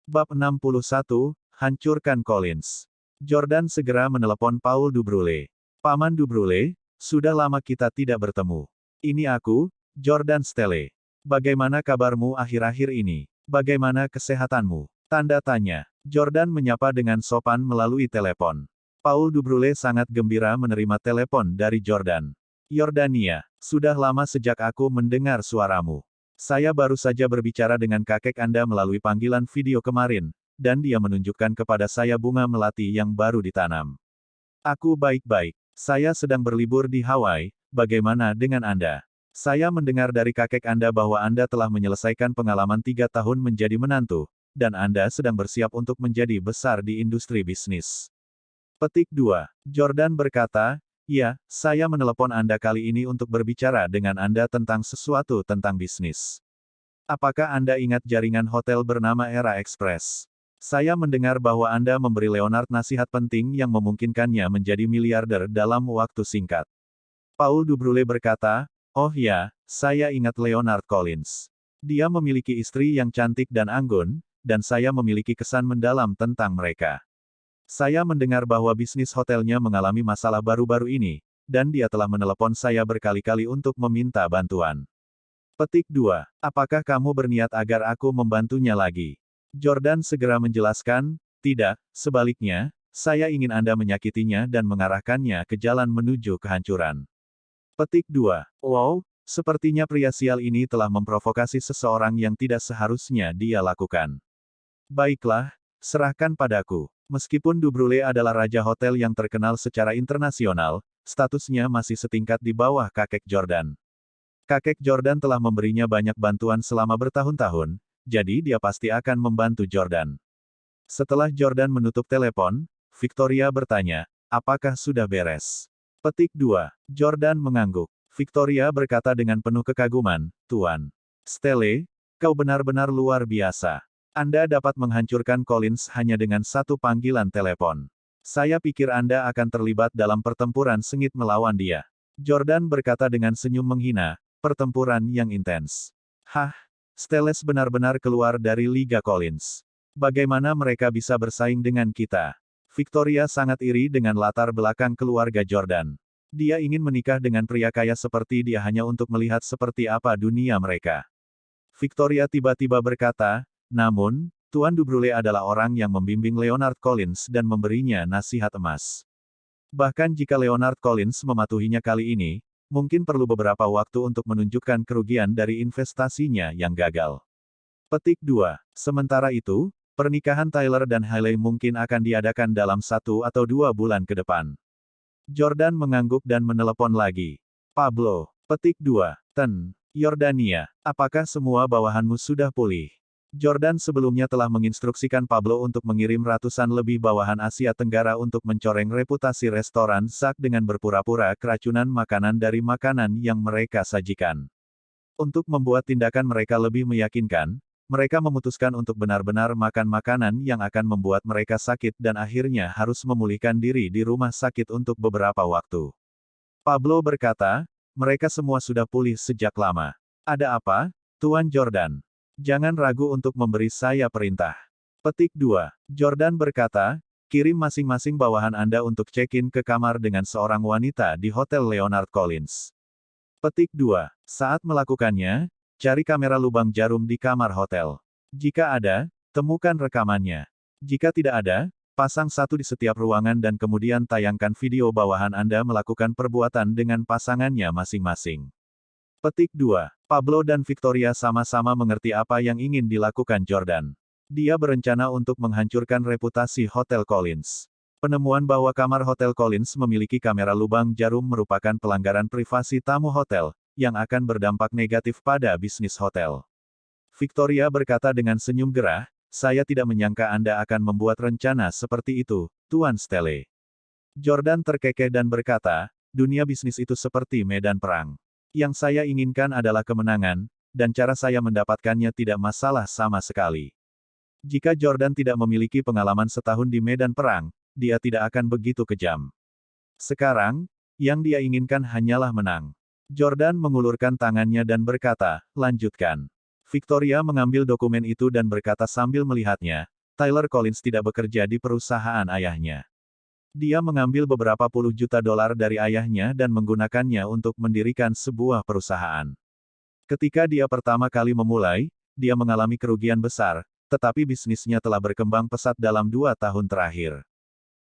Bab 61, Hancurkan Collins. Jordan segera menelepon Paul Dubrule. Paman Dubrule, sudah lama kita tidak bertemu. Ini aku, Jordan Stelle. Bagaimana kabarmu akhir-akhir ini? Bagaimana kesehatanmu? Tanda tanya. Jordan menyapa dengan sopan melalui telepon. Paul Dubrule sangat gembira menerima telepon dari Jordan. Yordania, sudah lama sejak aku mendengar suaramu. Saya baru saja berbicara dengan kakek Anda melalui panggilan video kemarin, dan dia menunjukkan kepada saya bunga melati yang baru ditanam. Aku baik-baik. Saya sedang berlibur di Hawaii, bagaimana dengan Anda? Saya mendengar dari kakek Anda bahwa Anda telah menyelesaikan pengalaman 3 tahun menjadi menantu, dan Anda sedang bersiap untuk menjadi besar di industri bisnis. Petik 2. Jordan berkata, ya, saya menelepon Anda kali ini untuk berbicara dengan Anda tentang sesuatu tentang bisnis. Apakah Anda ingat jaringan hotel bernama Era Express? Saya mendengar bahwa Anda memberi Leonard nasihat penting yang memungkinkannya menjadi miliarder dalam waktu singkat. Paul Dubrule berkata, oh ya, saya ingat Leonard Collins. Dia memiliki istri yang cantik dan anggun, dan saya memiliki kesan mendalam tentang mereka. Saya mendengar bahwa bisnis hotelnya mengalami masalah baru-baru ini, dan dia telah menelepon saya berkali-kali untuk meminta bantuan. Petik 2. Apakah kamu berniat agar aku membantunya lagi? Jordan segera menjelaskan, tidak, sebaliknya, saya ingin Anda menyakitinya dan mengarahkannya ke jalan menuju kehancuran. Petik 2. Wow, sepertinya pria sial ini telah memprovokasi seseorang yang tidak seharusnya dia lakukan. Baiklah, serahkan padaku. Meskipun Dubrule adalah raja hotel yang terkenal secara internasional, statusnya masih setingkat di bawah kakek Jordan. Kakek Jordan telah memberinya banyak bantuan selama bertahun-tahun, jadi dia pasti akan membantu Jordan. Setelah Jordan menutup telepon, Victoria bertanya, apakah sudah beres? Petik 2. Jordan mengangguk. Victoria berkata dengan penuh kekaguman, Tuan Stelle, kau benar-benar luar biasa. Anda dapat menghancurkan Collins hanya dengan satu panggilan telepon. Saya pikir Anda akan terlibat dalam pertempuran sengit melawan dia. Jordan berkata dengan senyum menghina, pertempuran yang intens. Hah? Stelles benar-benar keluar dari Liga Collins. Bagaimana mereka bisa bersaing dengan kita? Victoria sangat iri dengan latar belakang keluarga Jordan. Dia ingin menikah dengan pria kaya seperti dia hanya untuk melihat seperti apa dunia mereka. Victoria tiba-tiba berkata, namun, Tuan Dubrule adalah orang yang membimbing Leonard Collins dan memberinya nasihat emas. Bahkan jika Leonard Collins mematuhinya kali ini, mungkin perlu beberapa waktu untuk menunjukkan kerugian dari investasinya yang gagal. Petik 2. Sementara itu, pernikahan Tyler dan Hailey mungkin akan diadakan dalam 1 atau 2 bulan ke depan. Jordan mengangguk dan menelepon lagi. Pablo. Petik 2. Yordania, apakah semua bawahanmu sudah pulih? Jordan sebelumnya telah menginstruksikan Pablo untuk mengirim ratusan lebih bawahan Asia Tenggara untuk mencoreng reputasi restoran Zack dengan berpura-pura keracunan makanan dari makanan yang mereka sajikan. Untuk membuat tindakan mereka lebih meyakinkan, mereka memutuskan untuk benar-benar makan makanan yang akan membuat mereka sakit dan akhirnya harus memulihkan diri di rumah sakit untuk beberapa waktu. Pablo berkata, mereka semua sudah pulih sejak lama. Ada apa, Tuan Jordan? Jangan ragu untuk memberi saya perintah. Petik 2. Jordan berkata, kirim masing-masing bawahan Anda untuk check-in ke kamar dengan seorang wanita di Hotel Leonard Collins. Petik 2. Saat melakukannya, cari kamera lubang jarum di kamar hotel. Jika ada, temukan rekamannya. Jika tidak ada, pasang satu di setiap ruangan dan kemudian tayangkan video bawahan Anda melakukan perbuatan dengan pasangannya masing-masing. Petik 2. Pablo dan Victoria sama-sama mengerti apa yang ingin dilakukan Jordan. Dia berencana untuk menghancurkan reputasi Hotel Collins. Penemuan bahwa kamar Hotel Collins memiliki kamera lubang jarum merupakan pelanggaran privasi tamu hotel, yang akan berdampak negatif pada bisnis hotel. Victoria berkata dengan senyum gerah, saya tidak menyangka Anda akan membuat rencana seperti itu, Tuan Stelle. Jordan terkekeh dan berkata, dunia bisnis itu seperti medan perang. Yang saya inginkan adalah kemenangan, dan cara saya mendapatkannya tidak masalah sama sekali. Jika Jordan tidak memiliki pengalaman setahun di medan perang, dia tidak akan begitu kejam. Sekarang, yang dia inginkan hanyalah menang. Jordan mengulurkan tangannya dan berkata, lanjutkan. Victoria mengambil dokumen itu dan berkata sambil melihatnya, Tyler Collins tidak bekerja di perusahaan ayahnya. Dia mengambil beberapa puluh juta dolar dari ayahnya dan menggunakannya untuk mendirikan sebuah perusahaan. Ketika dia pertama kali memulai, dia mengalami kerugian besar, tetapi bisnisnya telah berkembang pesat dalam 2 tahun terakhir.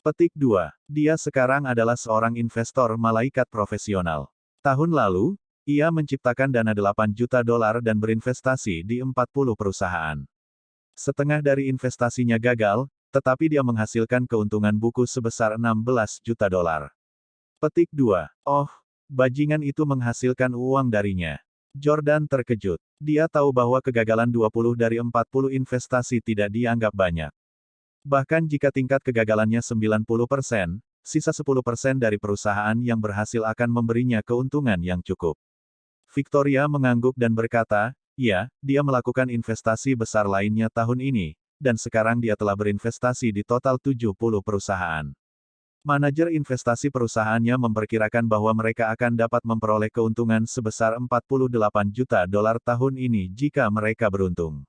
Petik 2. Dia sekarang adalah seorang investor malaikat profesional. Tahun lalu, ia menciptakan dana 8 juta dolar dan berinvestasi di 40 perusahaan. Setengah dari investasinya gagal, tetapi dia menghasilkan keuntungan buku sebesar 16 juta dolar. Petik 2. Oh, bajingan itu menghasilkan uang darinya. Jordan terkejut. Dia tahu bahwa kegagalan 20 dari 40 investasi tidak dianggap banyak. Bahkan jika tingkat kegagalannya 90%, sisa 10% dari perusahaan yang berhasil akan memberinya keuntungan yang cukup. Victoria mengangguk dan berkata, ya, dia melakukan investasi besar lainnya tahun ini, dan sekarang dia telah berinvestasi di total 70 perusahaan. Manajer investasi perusahaannya memperkirakan bahwa mereka akan dapat memperoleh keuntungan sebesar 48 juta dolar tahun ini jika mereka beruntung.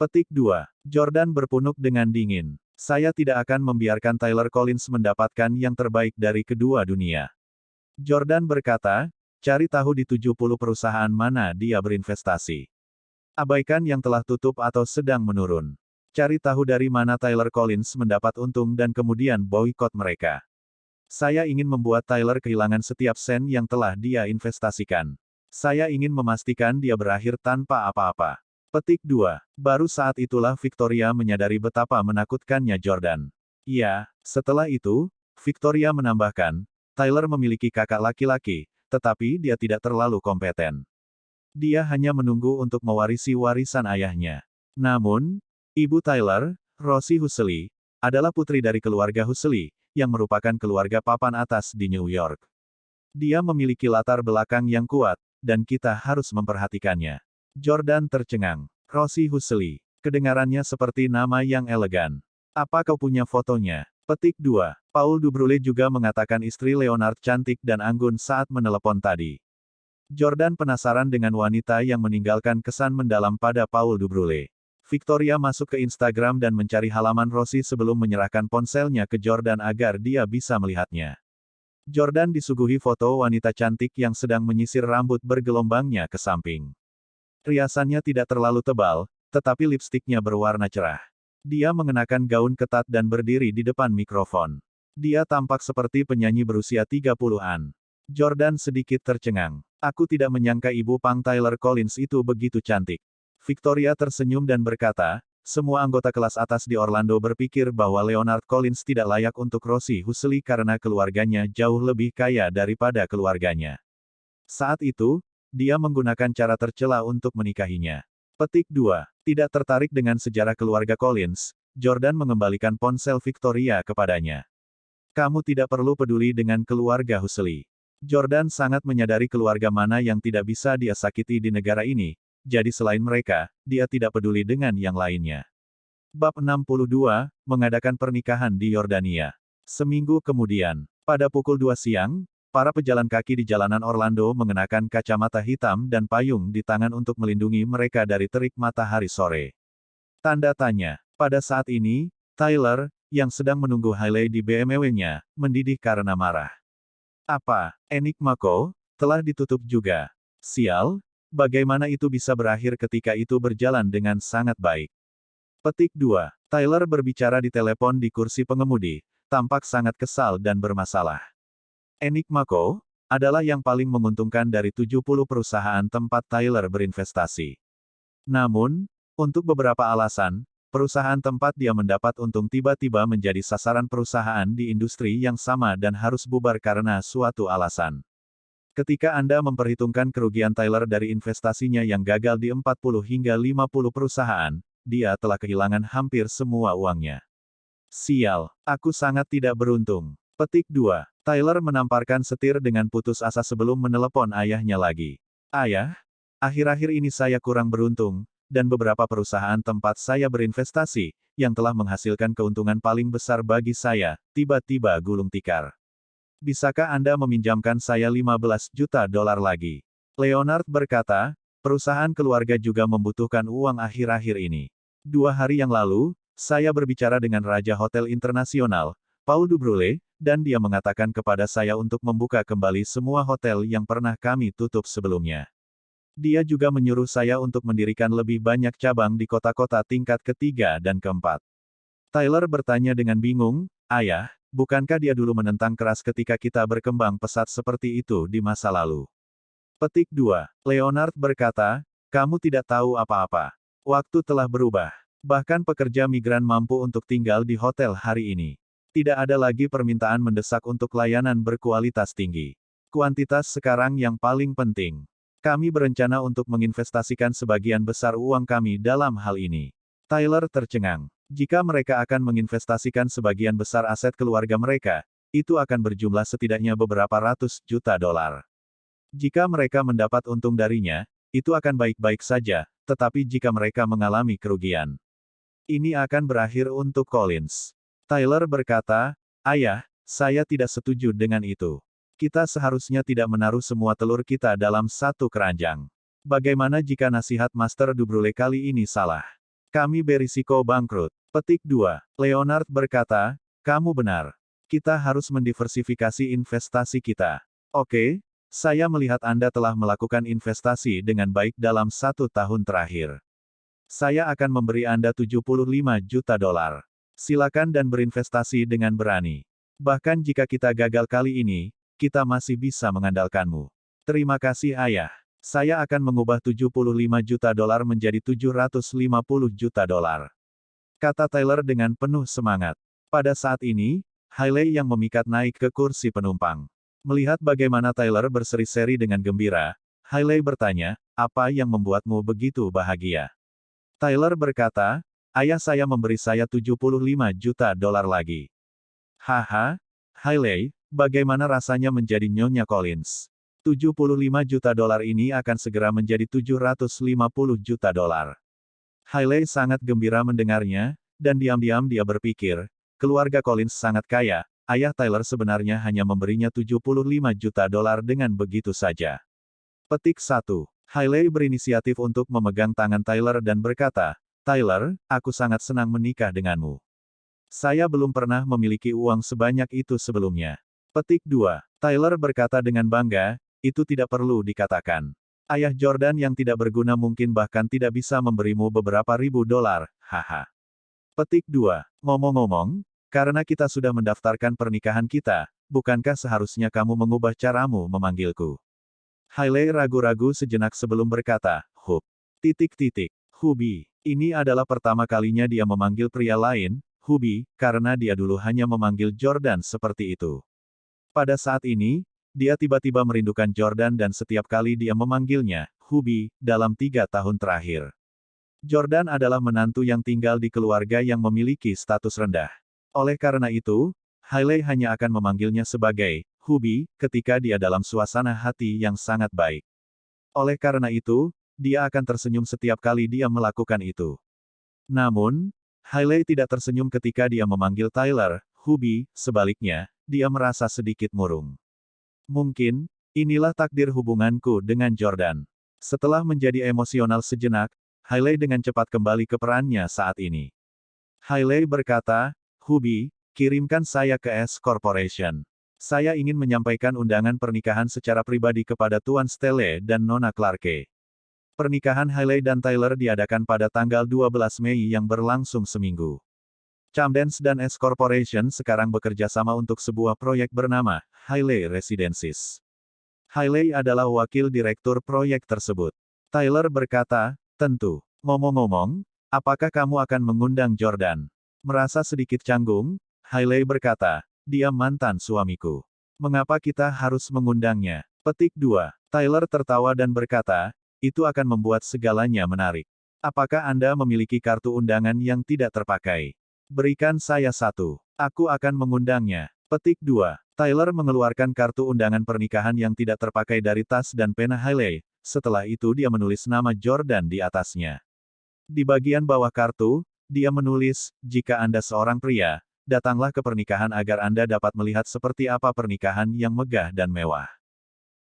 Petik 2. Jordan berpunuk dengan dingin. Saya tidak akan membiarkan Tyler Collins mendapatkan yang terbaik dari kedua dunia. Jordan berkata, cari tahu di 70 perusahaan mana dia berinvestasi. Abaikan yang telah tutup atau sedang menurun. Cari tahu dari mana Tyler Collins mendapat untung dan kemudian boikot mereka. Saya ingin membuat Tyler kehilangan setiap sen yang telah dia investasikan. Saya ingin memastikan dia berakhir tanpa apa-apa. Petik 2. Baru saat itulah Victoria menyadari betapa menakutkannya Jordan. Ya, setelah itu, Victoria menambahkan, Tyler memiliki kakak laki-laki, tetapi dia tidak terlalu kompeten. Dia hanya menunggu untuk mewarisi warisan ayahnya. Namun, ibu Tyler, Rosie Huxley, adalah putri dari keluarga Huxley, yang merupakan keluarga papan atas di New York. Dia memiliki latar belakang yang kuat, dan kita harus memperhatikannya. Jordan tercengang. Rosie Huxley. Kedengarannya seperti nama yang elegan. Apa kau punya fotonya? Petik 2. Paul Dubrule juga mengatakan istri Leonard cantik dan anggun saat menelepon tadi. Jordan penasaran dengan wanita yang meninggalkan kesan mendalam pada Paul Dubrule. Victoria masuk ke Instagram dan mencari halaman Rosie sebelum menyerahkan ponselnya ke Jordan agar dia bisa melihatnya. Jordan disuguhi foto wanita cantik yang sedang menyisir rambut bergelombangnya ke samping. Riasannya tidak terlalu tebal, tetapi lipstiknya berwarna cerah. Dia mengenakan gaun ketat dan berdiri di depan mikrofon. Dia tampak seperti penyanyi berusia 30-an. Jordan sedikit tercengang. Aku tidak menyangka ibu Pang Tyler Collins itu begitu cantik. Victoria tersenyum dan berkata, semua anggota kelas atas di Orlando berpikir bahwa Leonard Collins tidak layak untuk Rosie Huxley karena keluarganya jauh lebih kaya daripada keluarganya. Saat itu, dia menggunakan cara tercela untuk menikahinya. Petik 2. Tidak tertarik dengan sejarah keluarga Collins, Jordan mengembalikan ponsel Victoria kepadanya. Kamu tidak perlu peduli dengan keluarga Huxley. Jordan sangat menyadari keluarga mana yang tidak bisa dia sakiti di negara ini, jadi selain mereka, dia tidak peduli dengan yang lainnya. Bab 62, mengadakan pernikahan di Yordania. Seminggu kemudian, pada pukul 2 siang, para pejalan kaki di jalanan Orlando mengenakan kacamata hitam dan payung di tangan untuk melindungi mereka dari terik matahari sore. Tanda tanya. Pada saat ini, Tyler, yang sedang menunggu Hailey di BMW-nya, mendidih karena marah. Apa, Enigmako, telah ditutup juga. Sial, bagaimana itu bisa berakhir ketika itu berjalan dengan sangat baik. Petik 2. Tyler berbicara di telepon di kursi pengemudi, tampak sangat kesal dan bermasalah. Enigmako adalah yang paling menguntungkan dari 70 perusahaan tempat Tyler berinvestasi. Namun, untuk beberapa alasan, perusahaan tempat dia mendapat untung tiba-tiba menjadi sasaran perusahaan di industri yang sama dan harus bubar karena suatu alasan. Ketika Anda memperhitungkan kerugian Tyler dari investasinya yang gagal di 40 hingga 50 perusahaan, dia telah kehilangan hampir semua uangnya. Sial, aku sangat tidak beruntung. Petik 2. Tyler menamparkan setir dengan putus asa sebelum menelepon ayahnya lagi. Ayah, akhir-akhir ini saya kurang beruntung, dan beberapa perusahaan tempat saya berinvestasi, yang telah menghasilkan keuntungan paling besar bagi saya, tiba-tiba gulung tikar. Bisakah Anda meminjamkan saya 15 juta dolar lagi? Leonard berkata, perusahaan keluarga juga membutuhkan uang akhir-akhir ini. 2 hari yang lalu, Saya berbicara dengan Raja Hotel Internasional, Paul Dubrule, dan dia mengatakan kepada saya untuk membuka kembali semua hotel yang pernah kami tutup sebelumnya. Dia juga menyuruh saya untuk mendirikan lebih banyak cabang di kota-kota tingkat ketiga dan keempat. Tyler bertanya dengan bingung, "Ayah, bukankah dia dulu menentang keras ketika kita berkembang pesat seperti itu di masa lalu?" Petik 2. Leonard berkata, "Kamu tidak tahu apa-apa. Waktu telah berubah. Bahkan pekerja migran mampu untuk tinggal di hotel hari ini. Tidak ada lagi permintaan mendesak untuk layanan berkualitas tinggi. Kuantitas sekarang yang paling penting. Kami berencana untuk menginvestasikan sebagian besar uang kami dalam hal ini." Tyler tercengang. Jika mereka akan menginvestasikan sebagian besar aset keluarga mereka, itu akan berjumlah setidaknya beberapa ratus juta dolar. Jika mereka mendapat untung darinya, itu akan baik-baik saja, tetapi jika mereka mengalami kerugian, ini akan berakhir untuk Collins. Tyler berkata, "Ayah, saya tidak setuju dengan itu. Kita seharusnya tidak menaruh semua telur kita dalam satu keranjang. Bagaimana jika nasihat Master Dubrule kali ini salah? Kami berisiko bangkrut." Petik 2. Leonard berkata, "Kamu benar. Kita harus mendiversifikasi investasi kita." Oke, saya melihat Anda telah melakukan investasi dengan baik dalam 1 tahun terakhir. Saya akan memberi Anda 75 juta dolar. Silakan dan berinvestasi dengan berani. Bahkan jika kita gagal kali ini, kita masih bisa mengandalkanmu. Terima kasih ayah. Saya akan mengubah 75 juta dolar menjadi 750 juta dolar. Kata Tyler dengan penuh semangat. Pada saat ini, Hailey yang memikat naik ke kursi penumpang. Melihat bagaimana Tyler berseri-seri dengan gembira, Hailey bertanya, "Apa yang membuatmu begitu bahagia?" Tyler berkata, "Ayah saya memberi saya 75 juta dolar lagi." Haha, Hailey, bagaimana rasanya menjadi Nyonya Collins? 75 juta dolar ini akan segera menjadi 750 juta dolar. Hailey sangat gembira mendengarnya, dan diam-diam dia berpikir, keluarga Collins sangat kaya, ayah Tyler sebenarnya hanya memberinya 75 juta dolar dengan begitu saja. Petik 1. Hailey berinisiatif untuk memegang tangan Tyler dan berkata, "Tyler, aku sangat senang menikah denganmu. Saya belum pernah memiliki uang sebanyak itu sebelumnya." Petik 2. Tyler berkata dengan bangga, "Itu tidak perlu dikatakan. Ayah Jordan yang tidak berguna mungkin bahkan tidak bisa memberimu beberapa ribu dolar, haha." Petik 2. Ngomong-ngomong, karena kita sudah mendaftarkan pernikahan kita, bukankah seharusnya kamu mengubah caramu memanggilku? Hailey ragu-ragu sejenak sebelum berkata, Hubi. Ini adalah pertama kalinya dia memanggil pria lain, Hubi, karena dia dulu hanya memanggil Jordan seperti itu. Pada saat ini, dia tiba-tiba merindukan Jordan dan setiap kali dia memanggilnya, Hubi, dalam 3 tahun terakhir. Jordan adalah menantu yang tinggal di keluarga yang memiliki status rendah. Oleh karena itu, Hailey hanya akan memanggilnya sebagai Hubi ketika dia dalam suasana hati yang sangat baik. Oleh karena itu, dia akan tersenyum setiap kali dia melakukan itu. Namun, Hailey tidak tersenyum ketika dia memanggil Tyler, Hubi, sebaliknya, dia merasa sedikit murung. Mungkin, inilah takdir hubunganku dengan Jordan. Setelah menjadi emosional sejenak, Hailey dengan cepat kembali ke perannya saat ini. Hailey berkata, "Hubi, kirimkan saya ke S Corporation. Saya ingin menyampaikan undangan pernikahan secara pribadi kepada Tuan Stelle dan Nona Clarke." Pernikahan Hailey dan Tyler diadakan pada tanggal 12 Mei yang berlangsung seminggu. Camdens dan S Corporation sekarang bekerja sama untuk sebuah proyek bernama Hailey Residences. Hailey adalah wakil direktur proyek tersebut. Tyler berkata, "Tentu. Ngomong-ngomong, apakah kamu akan mengundang Jordan?" Merasa sedikit canggung, Hailey berkata, "Dia mantan suamiku. Mengapa kita harus mengundangnya?" Petik 2. Tyler tertawa dan berkata, "Itu akan membuat segalanya menarik. Apakah Anda memiliki kartu undangan yang tidak terpakai? Berikan saya satu. Aku akan mengundangnya." Petik 2. Tyler mengeluarkan kartu undangan pernikahan yang tidak terpakai dari tas dan pena Hailey. Setelah itu dia menulis nama Jordan di atasnya. Di bagian bawah kartu, dia menulis, "Jika Anda seorang pria, datanglah ke pernikahan agar Anda dapat melihat seperti apa pernikahan yang megah dan mewah."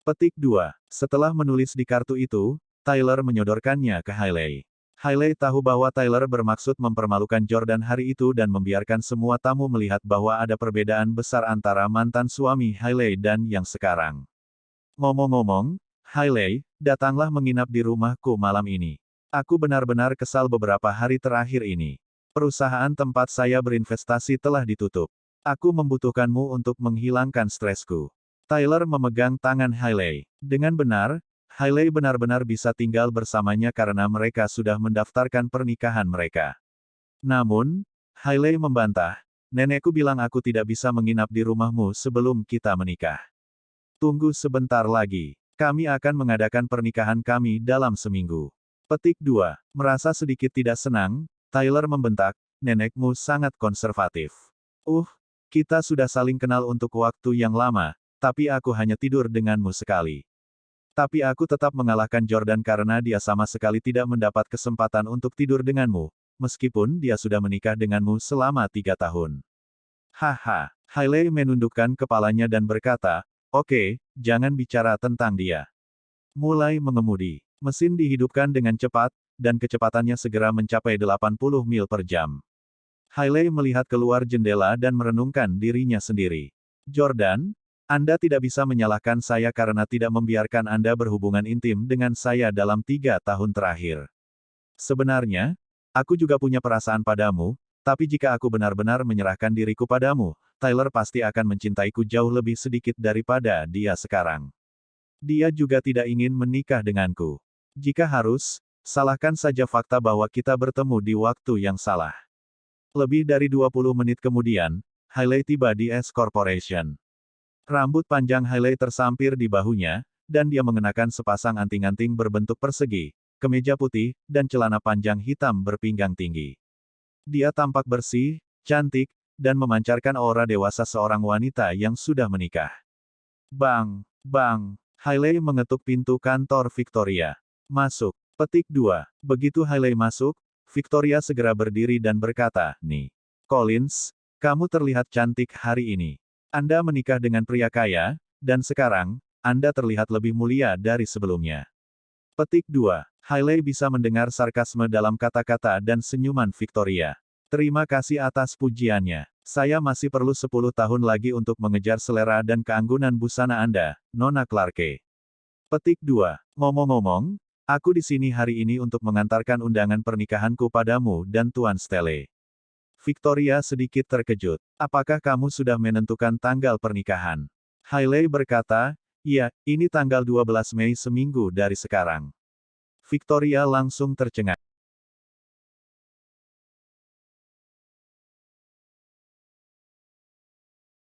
Petik 2. Setelah menulis di kartu itu, Tyler menyodorkannya ke Hailey. Hailey tahu bahwa Tyler bermaksud mempermalukan Jordan hari itu dan membiarkan semua tamu melihat bahwa ada perbedaan besar antara mantan suami Hailey dan yang sekarang. Ngomong-ngomong, Hailey, datanglah menginap di rumahku malam ini. Aku benar-benar kesal beberapa hari terakhir ini. Perusahaan tempat saya berinvestasi telah ditutup. Aku membutuhkanmu untuk menghilangkan stresku. Tyler memegang tangan Hailey. Dengan benar, Hailey benar-benar bisa tinggal bersamanya karena mereka sudah mendaftarkan pernikahan mereka. Namun, Hailey membantah, nenekku bilang aku tidak bisa menginap di rumahmu sebelum kita menikah. Tunggu sebentar lagi, kami akan mengadakan pernikahan kami dalam seminggu. Petik 2. Merasa sedikit tidak senang, Tyler membentak, nenekmu sangat konservatif. Kita sudah saling kenal untuk waktu yang lama, tapi aku hanya tidur denganmu sekali. Tapi aku tetap mengalahkan Jordan karena dia sama sekali tidak mendapat kesempatan untuk tidur denganmu, meskipun dia sudah menikah denganmu selama 3 tahun. Haha, Hailey menundukkan kepalanya dan berkata, oke, jangan bicara tentang dia. Mulai mengemudi. Mesin dihidupkan dengan cepat, dan kecepatannya segera mencapai 80 mil per jam. Hailey melihat keluar jendela dan merenungkan dirinya sendiri. Jordan, Anda tidak bisa menyalahkan saya karena tidak membiarkan Anda berhubungan intim dengan saya dalam 3 tahun terakhir. Sebenarnya, aku juga punya perasaan padamu, tapi jika aku benar-benar menyerahkan diriku padamu, Tyler pasti akan mencintaiku jauh lebih sedikit daripada dia sekarang. Dia juga tidak ingin menikah denganku. Jika harus, salahkan saja fakta bahwa kita bertemu di waktu yang salah. Lebih dari 20 menit kemudian, Hailey tiba di S Corporation. Rambut panjang Hailey tersampir di bahunya, dan dia mengenakan sepasang anting-anting berbentuk persegi, kemeja putih, dan celana panjang hitam berpinggang tinggi. Dia tampak bersih, cantik, dan memancarkan aura dewasa seorang wanita yang sudah menikah. Bang! Bang! Hailey mengetuk pintu kantor Victoria. Masuk. Petik 2. Begitu Hailey masuk, Victoria segera berdiri dan berkata, "Nih, Collins, kamu terlihat cantik hari ini. Anda menikah dengan pria kaya, dan sekarang, Anda terlihat lebih mulia dari sebelumnya." Petik 2. Hailey bisa mendengar sarkasme dalam kata-kata dan senyuman Victoria. Terima kasih atas pujiannya. Saya masih perlu 10 tahun lagi untuk mengejar selera dan keanggunan busana Anda, Nona Clarke. Petik 2. Ngomong-ngomong, aku di sini hari ini untuk mengantarkan undangan pernikahanku padamu dan Tuan Stelle. Victoria sedikit terkejut. Apakah kamu sudah menentukan tanggal pernikahan? Hailey berkata, iya, ini tanggal 12 Mei seminggu dari sekarang. Victoria langsung tercengang.